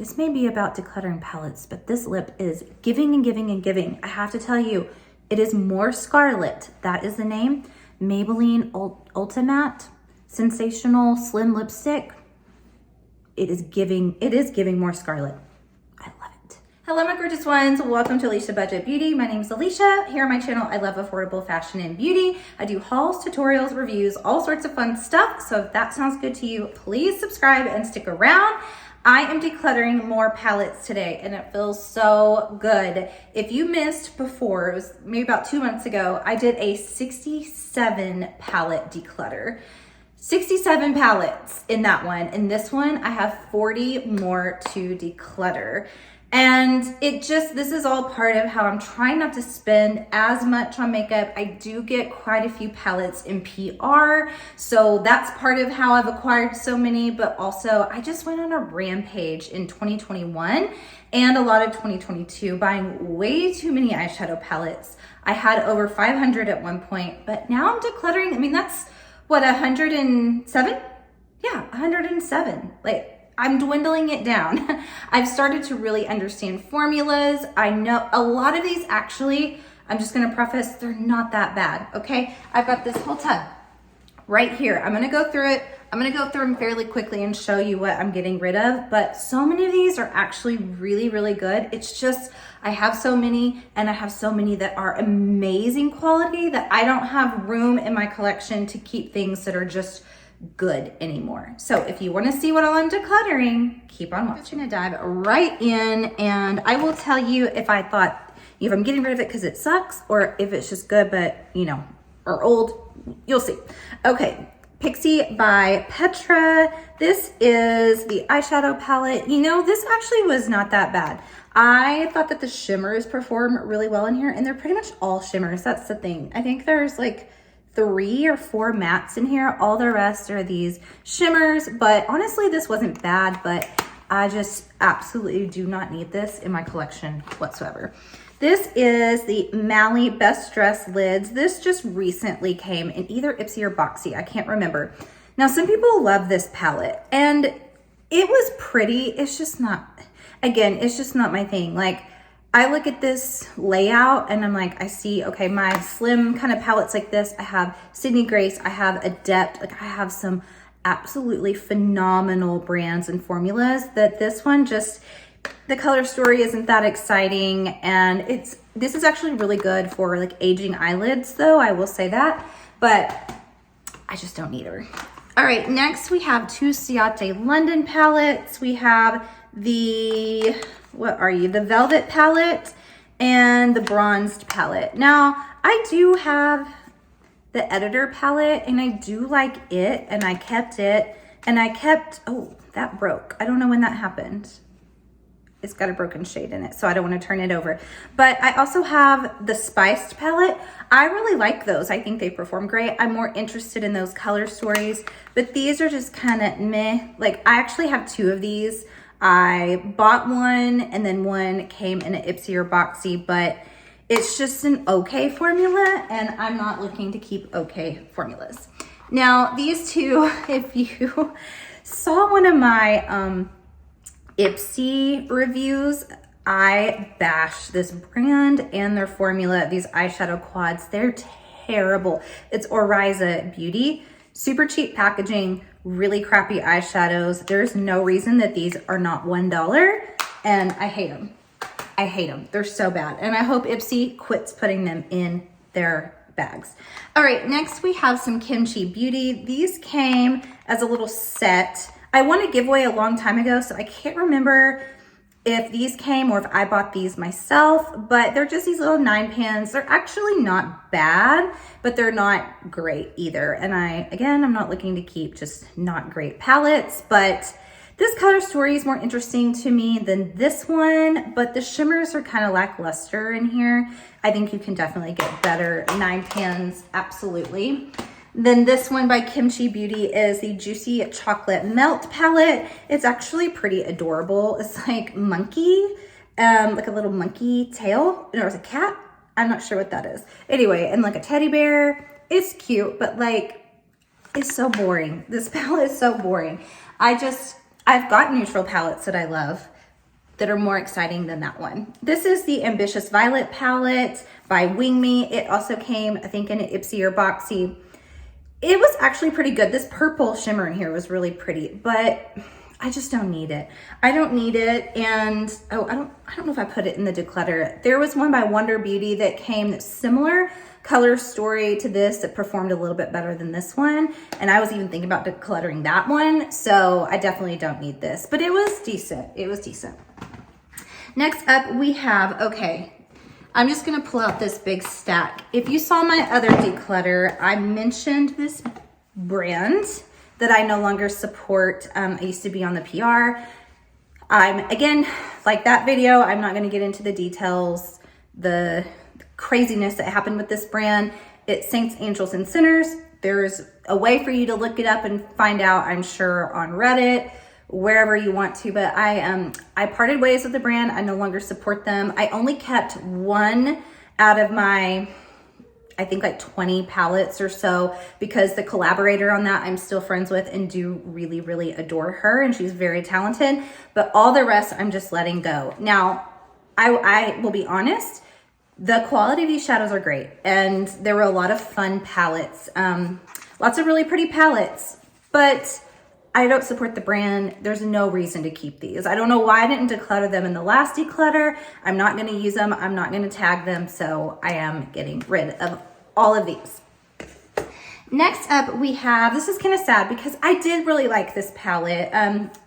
This may be about decluttering palettes, but this lip is giving and giving and giving. I have to tell you, it is more Scarlet. That is the name. Maybelline Ultimate Sensational Slim Lipstick. It is giving more Scarlet. I love it. Hello, my gorgeous ones. Welcome to Alicia Budget Beauty. My name is Alicia. Here on my channel, I love affordable fashion and beauty. I do hauls, tutorials, reviews, all sorts of fun stuff. So if that sounds good to you, please subscribe and stick around. I am decluttering more palettes today and it feels so good. If you missed before, it was maybe about 2 months ago, I did a 67 palette declutter. 67 palettes in that one. In this one, I have 40 more to declutter. And this is all part of how I'm trying not to spend as much on makeup. I do get quite a few palettes in PR. So that's part of how I've acquired so many, but also I just went on a rampage in 2021 and a lot of 2022 buying way too many eyeshadow palettes. I had over 500 at one point, but now I'm decluttering. I mean, that's what, 107? Yeah, 107. Like, I'm dwindling it down. I've started to really understand formulas. I know a lot of these actually, I'm just gonna preface, they're not that bad, okay? I've got this whole tub right here. I'm gonna go through it. I'm gonna go through them fairly quickly and show you what I'm getting rid of, but so many of these are actually really, really good. It's just, I have so many and I have so many that are amazing quality that I don't have room in my collection to keep things that are just good anymore. So if you want to see what all I'm decluttering, keep on watching. I'm gonna dive right in and I will tell you if I'm getting rid of it because it sucks or if it's just good but or old, you'll see. Okay, Pixie by Petra. This is the eyeshadow palette. This actually was not that bad. I thought that the shimmers perform really well in here and they're pretty much all shimmers. That's the thing. I think there's like 3 or 4 mattes in here. All the rest are these shimmers, but honestly, this wasn't bad, but I just absolutely do not need this in my collection whatsoever. This is the Mally Best Dress Lids. This just recently came in either Ipsy or Boxy. I can't remember. Now, some people love this palette and it was pretty. It's just not, again, it's just not my thing. Like, I look at this layout and I'm like, I see, okay, my slim kind of palettes like this. I have Sydney Grace, I have Adept, like I have some absolutely phenomenal brands and formulas that this one just, the color story isn't that exciting. And this is actually really good for like aging eyelids though, I will say that, but I just don't need her. All right, next we have 2 Ciate London palettes. We have the Velvet palette and the Bronzed palette. Now, I do have the Editor palette and I do like it and I kept it and oh, that broke. I don't know when that happened. It's got a broken shade in it, so I don't want to turn it over. But I also have the Spiced palette. I really like those. I think they perform great. I'm more interested in those color stories, but these are just kind of meh. Like, I actually have 2 of these. I bought one and then one came in an Ipsy or Boxy, but it's just an okay formula and I'm not looking to keep okay formulas. Now, these 2, if you saw one of my Ipsy reviews, I bashed this brand and their formula, these eyeshadow quads. They're terrible. It's Oriza Beauty, super cheap packaging, really crappy eyeshadows. There's no reason that these are not $1 and I hate them. I hate them. They're so bad. And I hope Ipsy quits putting them in their bags. All right, next we have some Kimchi Beauty. These came as a little set. I won a giveaway a long time ago, so I can't remember if these came or if I bought these myself, but they're just these little 9 pans. They're actually not bad, but they're not great either. And I'm not looking to keep just not great palettes, but this color story is more interesting to me than this one, but the shimmers are kind of lackluster in here. I think you can definitely get better 9 pans, absolutely. Then this one by Kimchi Beauty is the Juicy Chocolate Melt palette. It's actually pretty adorable. It's like monkey, like a little monkey tail. No, it's a cat. I'm not sure what that is. Anyway, and like a teddy bear. It's cute, but like, it's so boring. This palette is so boring. I've got neutral palettes that I love, that are more exciting than that one. This is the Ambitious Violet palette by Wing Me. It also came, I think, in an Ipsy or Boxy. It was actually pretty good. This purple shimmer in here was really pretty, but I just don't need it. I don't need it. And oh, I don't know if I put it in the declutter. There was one by Wonder Beauty that came similar color story to this that performed a little bit better than this one. And I was even thinking about decluttering that one. So I definitely don't need this, but it was decent. It was decent. Next up we have, okay, I'm just gonna pull out this big stack. If you saw my other declutter, I mentioned this brand that I no longer support. I used to be on the PR. Again, like that video, I'm not gonna get into the details, the craziness that happened with this brand. It's Saints, Angels, and Sinners. There's a way for you to look it up and find out, I'm sure, on Reddit, wherever you want to, but I parted ways with the brand. I no longer support them. I only kept one out of my, I think like 20 palettes or so, because the collaborator on that I'm still friends with and do really, really adore her, and she's very talented, but all the rest I'm just letting go. Now, I will be honest, the quality of these shadows are great, and there were a lot of fun palettes, lots of really pretty palettes, but I don't support the brand. There's no reason to keep these. I don't know why I didn't declutter them in the last declutter. I'm not gonna use them. I'm not gonna tag them. So I am getting rid of all of these. Next up we have, this is kind of sad because I did really like this palette,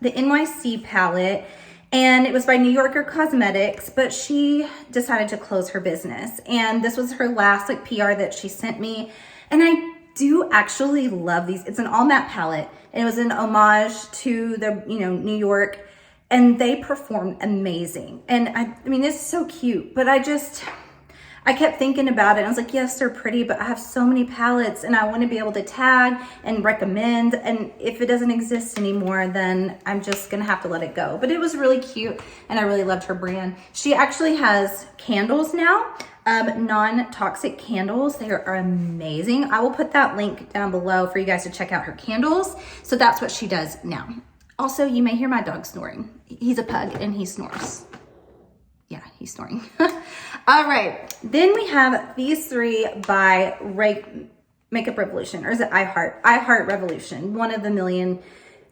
the NYC palette, and it was by New Yorker Cosmetics, but she decided to close her business. And this was her last like PR that she sent me. And I do actually love these. It's an all matte palette. And it was an homage to the, New York, and they performed amazing. And I mean, it's so cute, but I kept thinking about it. I was like, yes, they're pretty, but I have so many palettes and I want to be able to tag and recommend. And if it doesn't exist anymore, then I'm just going to have to let it go. But it was really cute and I really loved her brand. She actually has candles now. Non-toxic candles. They are amazing. I will put that link down below for you guys to check out her candles. So that's what she does now. Also, you may hear my dog snoring. He's a pug and he snores. Yeah, he's snoring. All right. Then we have these three by Makeup Revolution, or is it iHeart Revolution, one of the million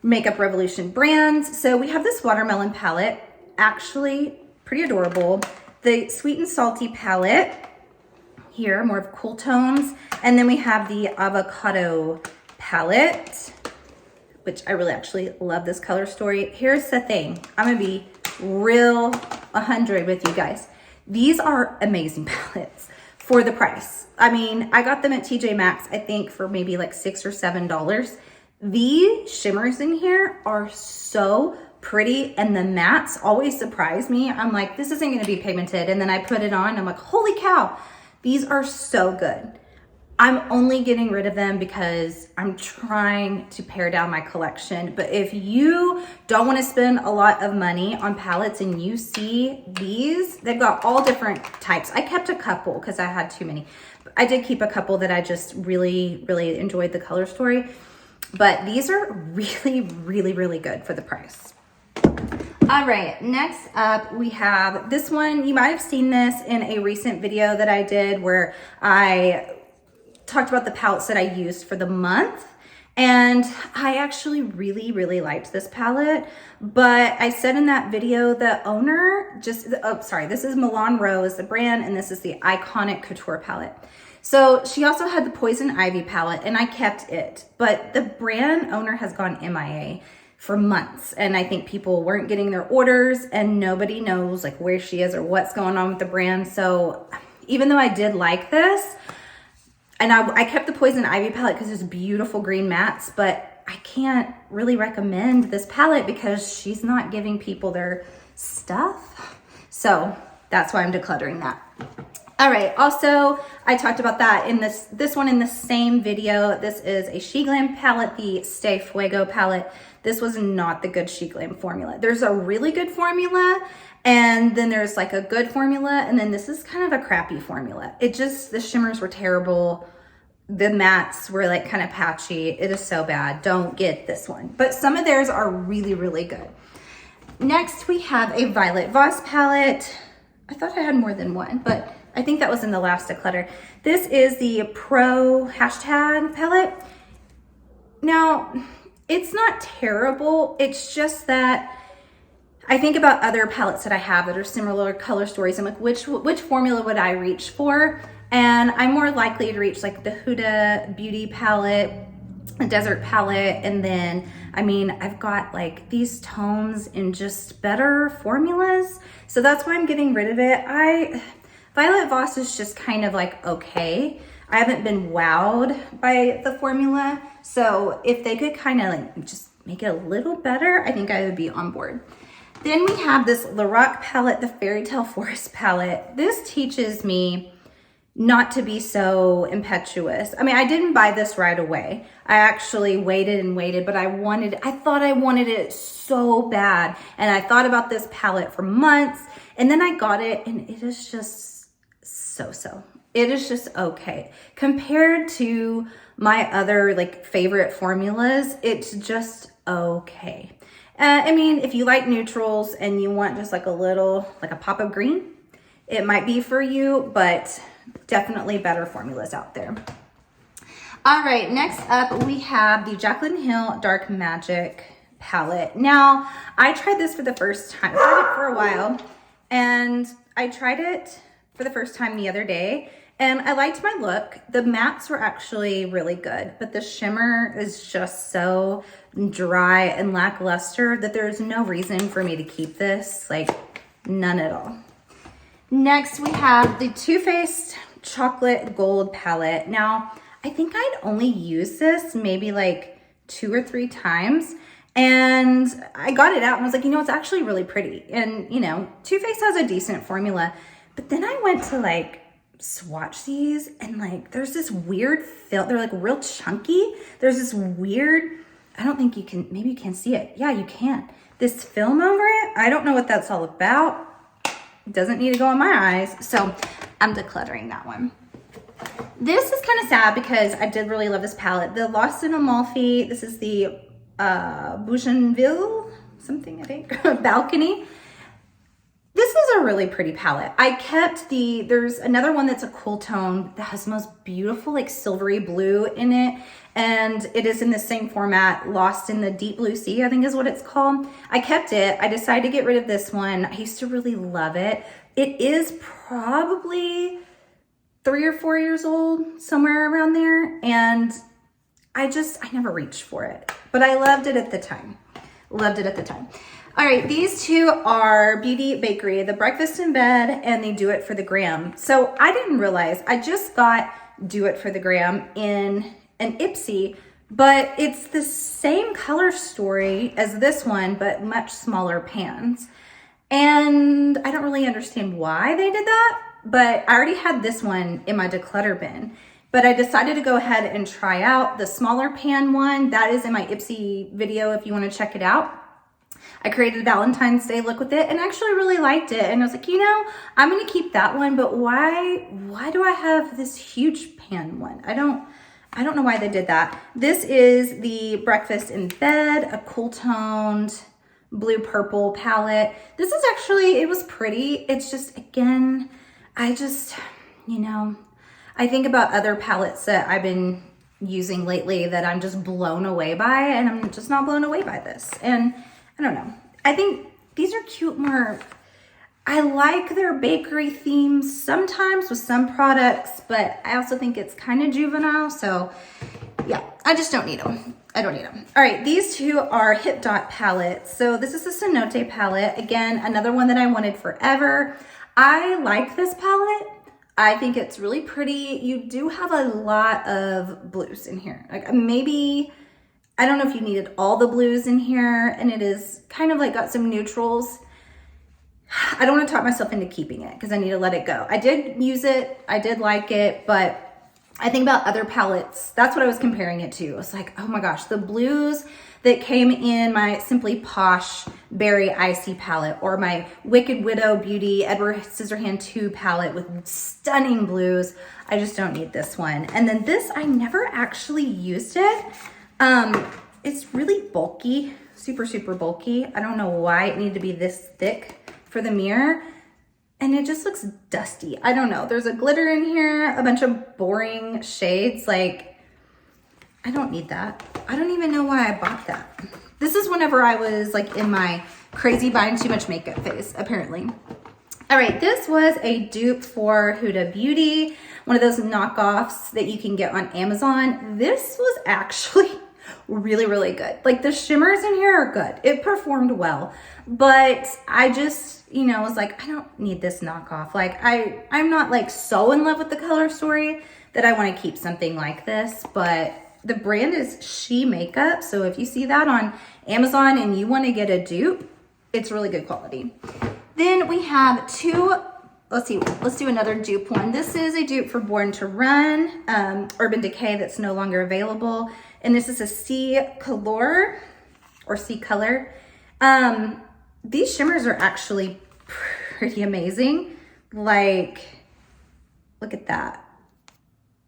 Makeup Revolution brands. So we have this watermelon palette, actually pretty adorable. The Sweet and Salty palette here, more of cool tones. And then we have the Avocado palette, which I really actually love this color story. Here's the thing. I'm gonna be real 100 with you guys. These are amazing palettes for the price. I mean, I got them at TJ Maxx, I think for maybe like $6 or $7. These shimmers in here are so pretty, and the mattes always surprise me. I'm like, this isn't gonna be pigmented, and then I put it on, I'm like, holy cow, these are so good. I'm only getting rid of them because I'm trying to pare down my collection. But if you don't want to spend a lot of money on palettes and you see these, they've got all different types. I kept a couple because I had too many. I did keep a couple that I just really, really enjoyed the color story. But these are really, really, really good for the price. All right, next up we have this one. You might have seen this in a recent video that I did where I talked about the palettes that I used for the month. And I actually really, really liked this palette. But I said in that video, the owner this is Milan Rose, the brand, and this is the Iconic Couture palette. So she also had the Poison Ivy palette, and I kept it. But the brand owner has gone MIA for months, and I think people weren't getting their orders, and nobody knows like where she is or what's going on with the brand. So even though I did like this, and I kept the Poison Ivy palette because it's beautiful green mattes, but I can't really recommend this palette because she's not giving people their stuff. So that's why I'm decluttering that. All right, also, I talked about that in this one in the same video. This is a She Glam palette, the Stay Fuego palette. This was not the good She Glam formula. There's a really good formula, and then there's like a good formula, and then this is kind of a crappy formula. The shimmers were terrible. The mattes were like kind of patchy. It is so bad. Don't get this one. But some of theirs are really, really good. Next, we have a Violet Voss palette. I thought I had more than one, but I think that was in the last declutter. This is the Pro hashtag palette. Now, it's not terrible. It's just that I think about other palettes that I have that are similar color stories. I'm like, which formula would I reach for? And I'm more likely to reach like the Huda Beauty palette, the Desert palette, and then, I mean, I've got like these tones in just better formulas. So that's why I'm getting rid of it. Violet Voss is just kind of like, okay. I haven't been wowed by the formula. So if they could kind of like just make it a little better, I think I would be on board. Then we have this Lorac palette, the Fairy Tale Forest palette. This teaches me not to be so impetuous. I mean, I didn't buy this right away. I actually waited and waited, but I thought I wanted it so bad. And I thought about this palette for months, and then I got it, and it is just so. It is just okay. Compared to my other like favorite formulas, it's just okay. I mean, if you like neutrals and you want just like a little, like a pop of green, it might be for you, but definitely better formulas out there. All right, next up we have the Jaclyn Hill Dark Magic palette. Now, I tried this for the first time. I tried it for a while, and I tried it for the first time the other day, and I liked my look. The mattes were actually really good, but the shimmer is just so dry and lackluster that there's no reason for me to keep this, like none at all. Next, we have the Too Faced Chocolate Gold palette. Now, I think I'd only used this maybe like 2 or 3 times, and I got it out and was like, you know, it's actually really pretty. And, you know, Too Faced has a decent formula, but then I went to like swatch these, and like there's this weird feel. They're like real chunky. There's this weird, I don't think you can, maybe you can see it. Yeah, you can. This film over it, I don't know what that's all about. It doesn't need to go on my eyes, so I'm decluttering that one. This is kind of sad because I did really love this palette. The Lost in Amalfi, this is the Bougainville, something I think, Balcony. This is a really pretty palette. I kept there's another one that's a cool tone that has the most beautiful like silvery blue in it. And it is in the same format, Lost in the Deep Blue Sea, I think is what it's called. I kept it. I decided to get rid of this one. I used to really love it. It is probably 3 or 4 years old, somewhere around there. And I never reached for it, but I loved it at the time. All right, these two are Beauty Bakery, the Breakfast in Bed and the Do It for the Gram. So I didn't realize, I just got Do It for the Gram in an Ipsy, but it's the same color story as this one, but much smaller pans. And I don't really understand why they did that, but I already had this one in my declutter bin. But I decided to go ahead and try out the smaller pan one. That is in my Ipsy video if you want to check it out. I created a Valentine's Day look with it and actually really liked it. And I was like, you know, I'm going to keep that one, but why do I have this huge pan one? I don't know why they did that. This is the Breakfast in Bed, a cool toned blue purple palette. This is actually, it was pretty. It's just, again, you know, I think about other palettes that I've been using lately that I'm just blown away by, and I'm just not blown away by this. And I don't know. I think these are cute more. I like their bakery themes sometimes with some products, but I also think it's kind of juvenile. So yeah, I just don't need them. I don't need them. All right, these two are Hip Dot palettes. So this is a Cenote palette. Again, another one that I wanted forever. I like this palette. I think it's really pretty. You do have a lot of blues in here. Like maybe, I don't know if you needed all the blues in here, and it is kind of like got some neutrals. I don't want to talk myself into keeping it because I need to let it go. I did use it. I did like it, but I think about other palettes. That's what I was comparing it to. I was like, oh my gosh, the blues that came in my Simply Posh Berry Icy palette, or my Wicked Widow Beauty Edward Scissorhand 2 palette with stunning blues. I just don't need this one. And then this, I never actually used it. It's really bulky. super, super bulky. I don't know why it needed to be this thick for the mirror. And it just looks dusty. I don't know. There's a glitter in here, a bunch of boring shades. Like, I don't need that. I don't even know why I bought that. This is whenever I was like in my crazy buying too much makeup phase, apparently. All right, this was a dupe for Huda Beauty, one of those knockoffs that you can get on Amazon. This was actually really, really good. Like the shimmers in here are good. It performed well, but I just, you know, was like, I don't need this knockoff. Like I'm not like so in love with the color story that I want to keep something like this, but the brand is She Makeup. So if you see that on Amazon and you want to get a dupe, it's really good quality. Then we have two, let's do another dupe one. This is a dupe for Born to Run, Urban Decay that's no longer available. And this is a C Color or C Color. These shimmers are actually pretty amazing. Like, look at that.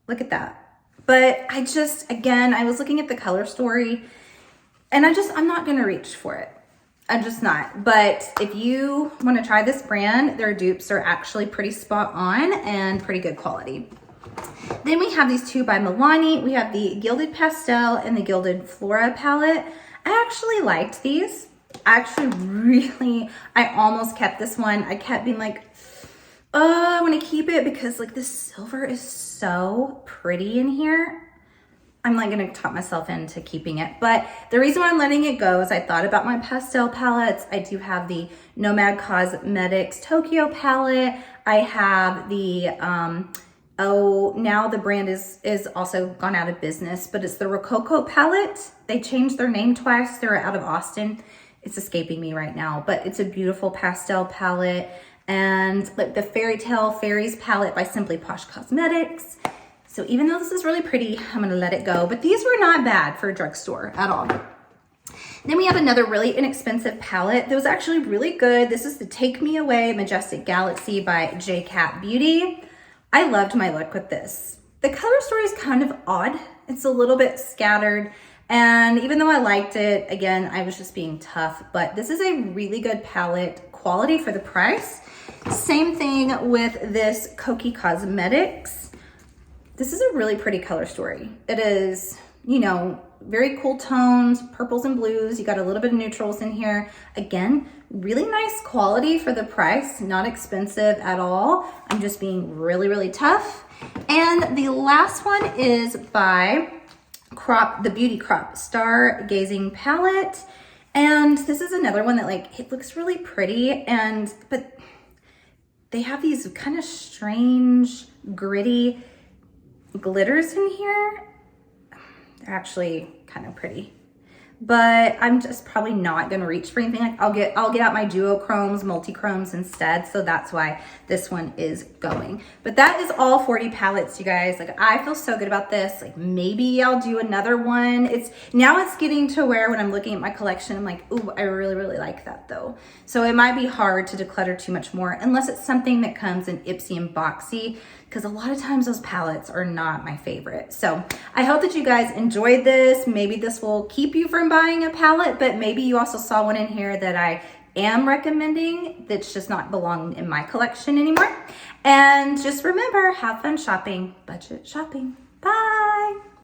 Look at that. But I just, again, I was looking at the color story and I'm not going to reach for it. I'm just not. But if you want to try this brand, their dupes are actually pretty spot on and pretty good quality. Then we have these two by Milani. We have the Gilded Pastel and the Gilded Flora palette. I actually liked these. I almost kept this one. I kept being like, oh, I want to keep it because like this silver is so pretty in here. I'm like gonna talk myself into keeping it. But the reason why I'm letting it go is I thought about my pastel palettes. I do have the Nomad Cosmetics Tokyo palette. I have the, now the brand is also gone out of business, but it's the Rococo palette. They changed their name twice. They're out of Austin. It's escaping me right now, but it's a beautiful pastel palette. And like the Fairy Tale Fairies palette by Simply Posh Cosmetics. So even though this is really pretty, I'm gonna let it go. But these were not bad for a drugstore at all. Then we have another really inexpensive palette that was actually really good. This is the Take Me Away Majestic Galaxy by JCat Beauty. I loved my look with this. The color story is kind of odd. It's a little bit scattered. And even though I liked it, again, I was just being tough. But this is a really good palette, quality for the price. Same thing with this Koki Cosmetics. This is a really pretty color story. It is, you know, very cool tones, purples and blues. You got a little bit of neutrals in here. Again, really nice quality for the price, not expensive at all. I'm just being really, really tough. And the last one is by the Beauty Crop Stargazing palette. And this is another one that like, it looks really pretty but they have these kind of strange, gritty glitters in here. They're actually kind of pretty, but I'm just probably not gonna reach for anything. Like I'll get out my duochromes, multi-chromes instead. So that's why this one is going. But that is all 40 palettes, you guys. Like I feel so good about this. Like maybe I'll do another one. It's getting to where when I'm looking at my collection, I'm like, ooh, I really, really like that though. So it might be hard to declutter too much more unless it's something that comes in Ipsy and Boxy, because a lot of times those palettes are not my favorite. So I hope that you guys enjoyed this. Maybe this will keep you from buying a palette, but maybe you also saw one in here that I am recommending that's just not belonging in my collection anymore. And just remember, have fun shopping, budget shopping. Bye.